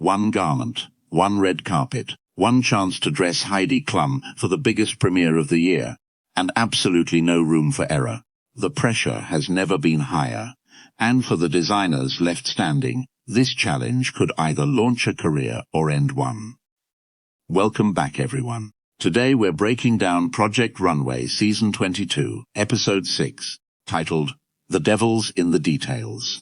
One garment, one red carpet, one chance to dress Heidi Klum for the biggest premiere of the year, and absolutely no room for error. The pressure has never been higher, and for the designers left standing, this challenge could either launch a career or end one. Welcome back, everyone. Today we're breaking down Project Runway Season 22, Episode 6, titled The Devil's in the Details.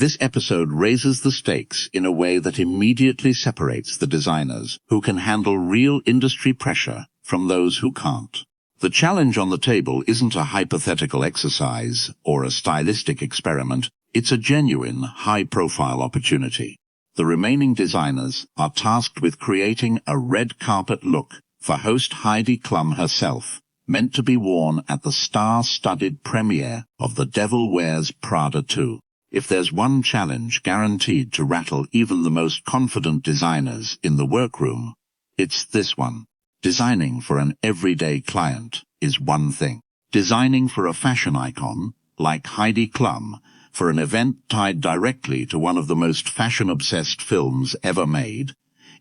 This episode raises the stakes in a way that immediately separates the designers who can handle real industry pressure from those who can't. The challenge on the table isn't a hypothetical exercise or a stylistic experiment, it's a genuine, high-profile opportunity. The remaining designers are tasked with creating a red carpet look for host Heidi Klum herself, meant to be worn at the star-studded premiere of The Devil Wears Prada 2. If there's one challenge guaranteed to rattle even the most confident designers in the workroom, it's this one. Designing for an everyday client is one thing. Designing for a fashion icon, like Heidi Klum, for an event tied directly to one of the most fashion-obsessed films ever made,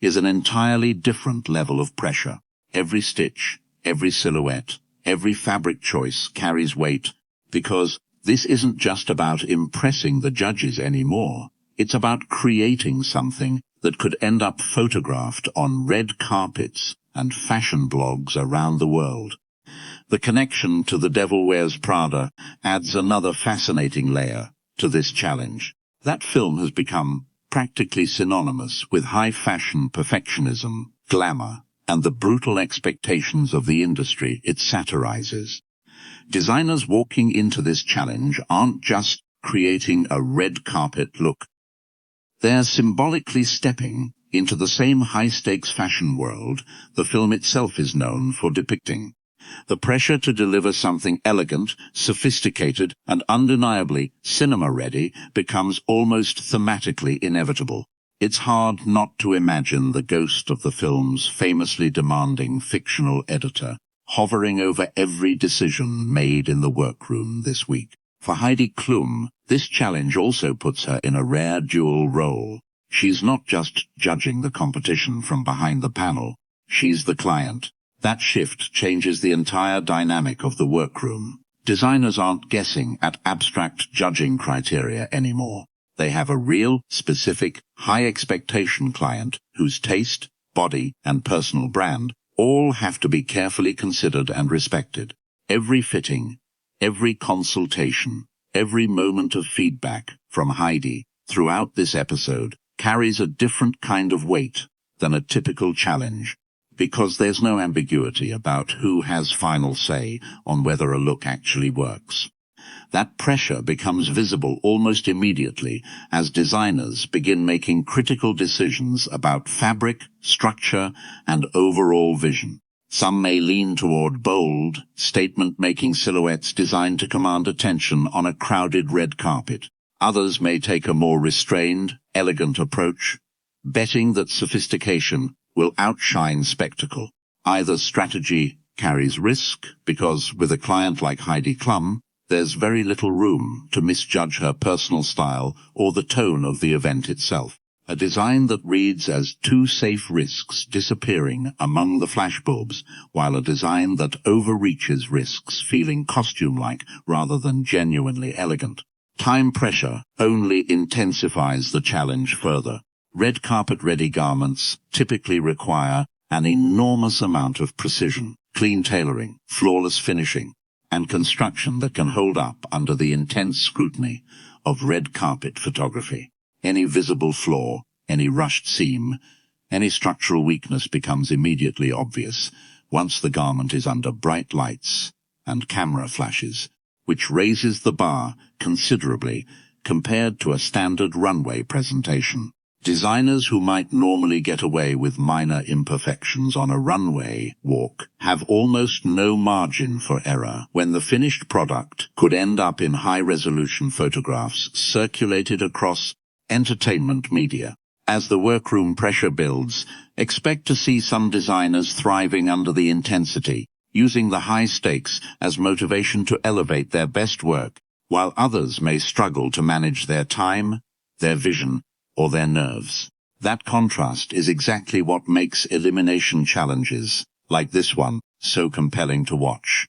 is an entirely different level of pressure. Every stitch, every silhouette, every fabric choice carries weight, because this isn't just about impressing the judges anymore. It's about creating something that could end up photographed on red carpets and fashion blogs around the world. The connection to The Devil Wears Prada adds another fascinating layer to this challenge. That film has become practically synonymous with high fashion perfectionism, glamour, and the brutal expectations of the industry it satirizes. Designers walking into this challenge aren't just creating a red carpet look. They're symbolically stepping into the same high-stakes fashion world the film itself is known for depicting. The pressure to deliver something elegant, sophisticated, and undeniably cinema-ready becomes almost thematically inevitable. It's hard not to imagine the ghost of the film's famously demanding fictional editor hovering over every decision made in the workroom this week. For Heidi Klum, this challenge also puts her in a rare dual role. She's not just judging the competition from behind the panel, she's the client. That shift changes the entire dynamic of the workroom. Designers aren't guessing at abstract judging criteria anymore. They have a real, specific, high-expectation client whose taste, body, and personal brand all have to be carefully considered and respected. Every fitting, every consultation, every moment of feedback from Heidi throughout this episode carries a different kind of weight than a typical challenge, because there's no ambiguity about who has final say on whether a look actually works. That pressure becomes visible almost immediately as designers begin making critical decisions about fabric, structure, and overall vision. Some may lean toward bold, statement-making silhouettes designed to command attention on a crowded red carpet. Others may take a more restrained, elegant approach, betting that sophistication will outshine spectacle. Either strategy carries risk, because with a client like Heidi Klum, there's very little room to misjudge her personal style or the tone of the event itself. A design that reads as two safe risks disappearing among the flashbulbs, while a design that overreaches risks feeling costume-like rather than genuinely elegant. Time pressure only intensifies the challenge further. Red carpet-ready garments typically require an enormous amount of precision, clean tailoring, flawless finishing, and construction that can hold up under the intense scrutiny of red carpet photography. Any visible flaw, any rushed seam, any structural weakness becomes immediately obvious once the garment is under bright lights and camera flashes, which raises the bar considerably compared to a standard runway presentation. Designers who might normally get away with minor imperfections on a runway walk have almost no margin for error when the finished product could end up in high-resolution photographs circulated across entertainment media. As the workroom pressure builds, expect to see some designers thriving under the intensity, using the high stakes as motivation to elevate their best work, while others may struggle to manage their time, their vision, or their nerves. That contrast is exactly what makes elimination challenges, like this one, so compelling to watch.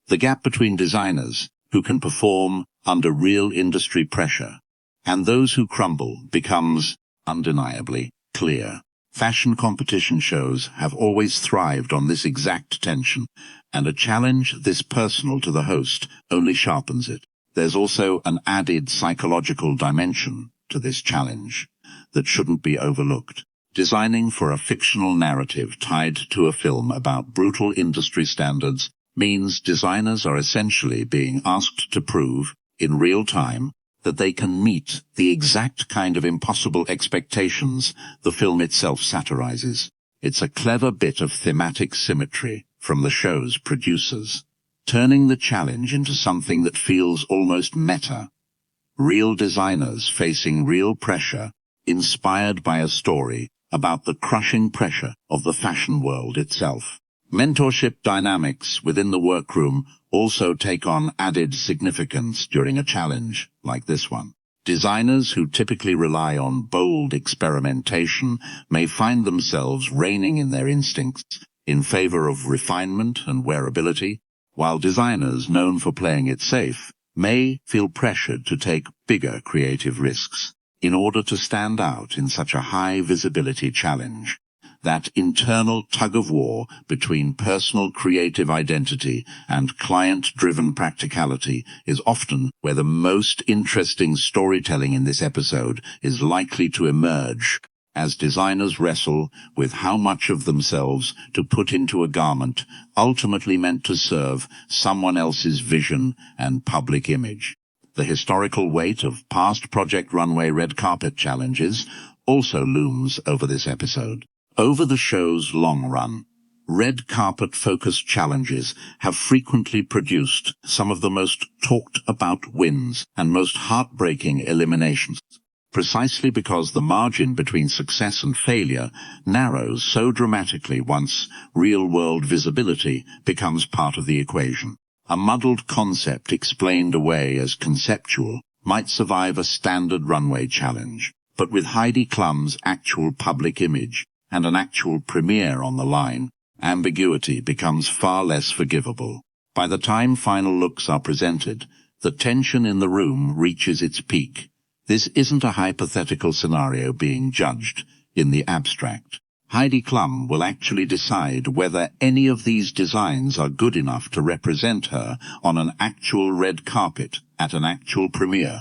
The gap between designers, who can perform under real industry pressure, and those who crumble becomes, undeniably, clear. Fashion competition shows have always thrived on this exact tension, and a challenge this personal to the host only sharpens it. There's also an added psychological dimension to this challenge that shouldn't be overlooked. Designing for a fictional narrative tied to a film about brutal industry standards means designers are essentially being asked to prove, in real time, that they can meet the exact kind of impossible expectations the film itself satirizes. It's a clever bit of thematic symmetry from the show's producers, turning the challenge into something that feels almost meta. Real designers facing real pressure, inspired by a story about the crushing pressure of the fashion world itself. Mentorship dynamics within the workroom also take on added significance during a challenge like this one. Designers who typically rely on bold experimentation may find themselves reining in their instincts in favor of refinement and wearability, while designers known for playing it safe may feel pressured to take bigger creative risks in order to stand out in such a high-visibility challenge. That internal tug-of-war between personal creative identity and client-driven practicality is often where the most interesting storytelling in this episode is likely to emerge, as designers wrestle with how much of themselves to put into a garment ultimately meant to serve someone else's vision and public image. The historical weight of past Project Runway red carpet challenges also looms over this episode. Over the show's long run, red carpet-focused challenges have frequently produced some of the most talked-about wins and most heartbreaking eliminations, precisely because the margin between success and failure narrows so dramatically once real-world visibility becomes part of the equation. A muddled concept explained away as conceptual might survive a standard runway challenge, but with Heidi Klum's actual public image and an actual premiere on the line, ambiguity becomes far less forgivable. By the time final looks are presented, the tension in the room reaches its peak. This isn't a hypothetical scenario being judged in the abstract. Heidi Klum will actually decide whether any of these designs are good enough to represent her on an actual red carpet at an actual premiere,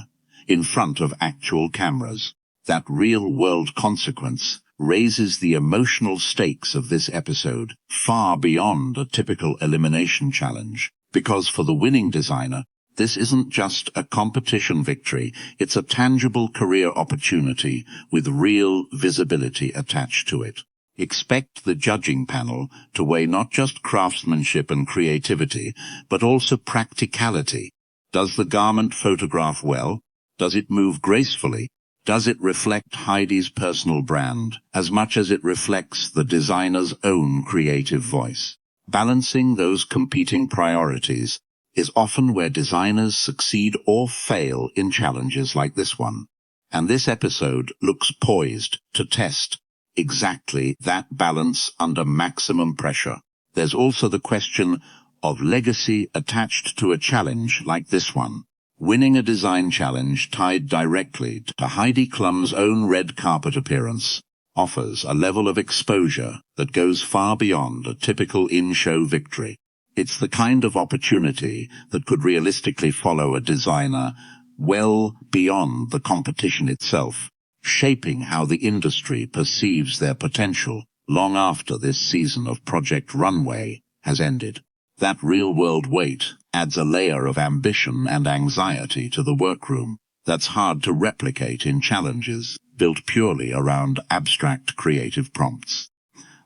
in front of actual cameras. That real-world consequence raises the emotional stakes of this episode far beyond a typical elimination challenge, because for the winning designer, this isn't just a competition victory, it's a tangible career opportunity with real visibility attached to it. Expect the judging panel to weigh not just craftsmanship and creativity, but also practicality. Does the garment photograph well? Does it move gracefully? Does it reflect Heidi's personal brand as much as it reflects the designer's own creative voice? Balancing those competing priorities is often where designers succeed or fail in challenges like this one. And this episode looks poised to test exactly that balance under maximum pressure. There's also the question of legacy attached to a challenge like this one. Winning a design challenge tied directly to Heidi Klum's own red carpet appearance offers a level of exposure that goes far beyond a typical in-show victory. It's the kind of opportunity that could realistically follow a designer well beyond the competition itself, shaping how the industry perceives their potential long after this season of Project Runway has ended. That real-world weight adds a layer of ambition and anxiety to the workroom that's hard to replicate in challenges built purely around abstract creative prompts.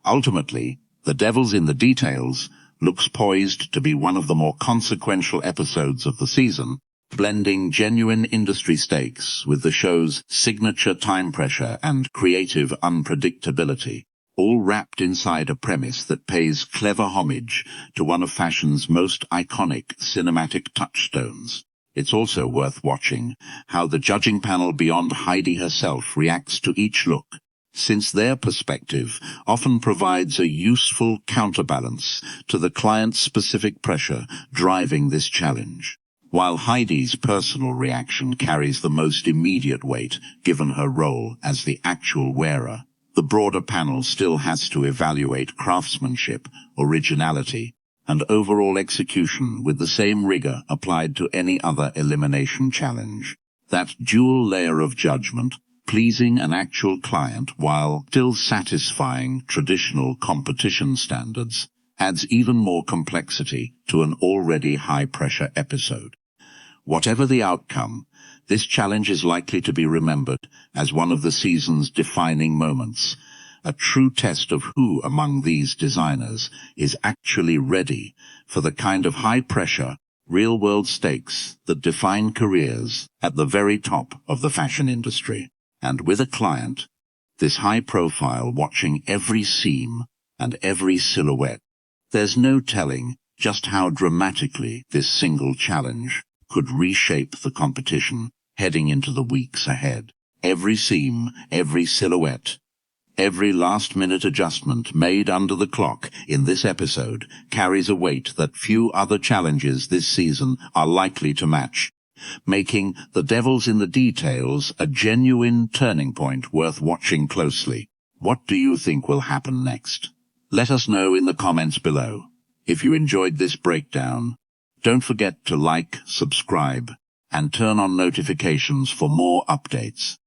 Ultimately, The Devil's in the Details looks poised to be one of the more consequential episodes of the season, blending genuine industry stakes with the show's signature time pressure and creative unpredictability, all wrapped inside a premise that pays clever homage to one of fashion's most iconic cinematic touchstones. It's also worth watching how the judging panel beyond Heidi herself reacts to each look, since their perspective often provides a useful counterbalance to the client-specific pressure driving this challenge. While Heidi's personal reaction carries the most immediate weight, given her role as the actual wearer, the broader panel still has to evaluate craftsmanship, originality, and overall execution with the same rigor applied to any other elimination challenge. That dual layer of judgment, pleasing an actual client while still satisfying traditional competition standards, adds even more complexity to an already high-pressure episode. Whatever the outcome, this challenge is likely to be remembered as one of the season's defining moments, a true test of who among these designers is actually ready for the kind of high-pressure, real-world stakes that define careers at the very top of the fashion industry. And with a client, this high-profile watching every seam and every silhouette, there's no telling just how dramatically this single challenge could reshape the competition heading into the weeks ahead. Every seam, every silhouette, every last-minute adjustment made under the clock in this episode carries a weight that few other challenges this season are likely to match, making the devils in the details a genuine turning point worth watching closely. What do you think will happen next? Let us know in the comments below. If you enjoyed this breakdown, don't forget to like, subscribe, and turn on notifications for more updates.